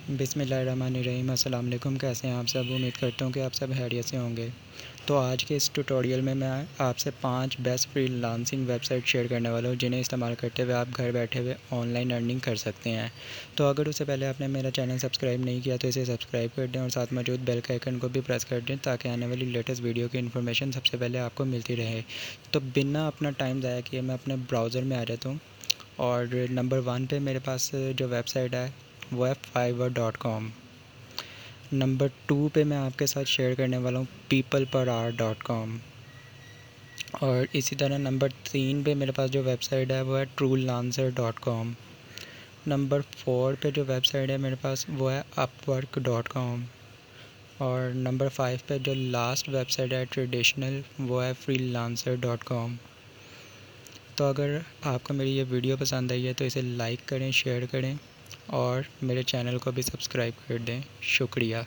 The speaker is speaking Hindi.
बिस्मिल्लाहिर्रहमानिर्रहीम। अस्सलाम वालेकुम। कैसे हैं आप सब? उम्मीद करता हूँ कि आप सब खैरियत से होंगे। तो आज के इस ट्यूटोरियल में मैं आपसे 5 बेस्ट फ्रीलांसिंग वेबसाइट शेयर करने वाला हूँ जिन्हें इस्तेमाल करते हुए आप घर बैठे हुए ऑनलाइन अर्निंग कर सकते हैं। तो अगर उससे पहले आपने मेरा चैनल सब्सक्राइब नहीं किया तो इसे सब्सक्राइब कर दें और साथ मौजूद बेल के आइकन को भी प्रेस कर दें ताकि आने वाली लेटेस्ट वीडियो की इन्फॉर्मेशन सबसे पहले आपको मिलती रहे। तो बिना अपना टाइम ज़ाया किए मैं अपने ब्राउज़र में आ जाता हूँ और नंबर 1 पे मेरे पास जो वेबसाइट है वो है fiverr.com। नंबर 2 पे मैं आपके साथ शेयर करने वाला हूँ peopleperhour.com। और इसी तरह नंबर 3 पे मेरे पास जो वेबसाइट है वो है freelancer.com। नंबर 4 पे जो वेबसाइट है मेरे पास वो है upwork.com। और नंबर 5 पे जो लास्ट वेबसाइट है ट्रेडिशनल वो है freelancer.com। तो अगर आपको मेरी ये वीडियो पसंद आई है तो इसे लाइक करें, शेयर करें और मेरे चैनल को भी सब्सक्राइब कर दें। शुक्रिया।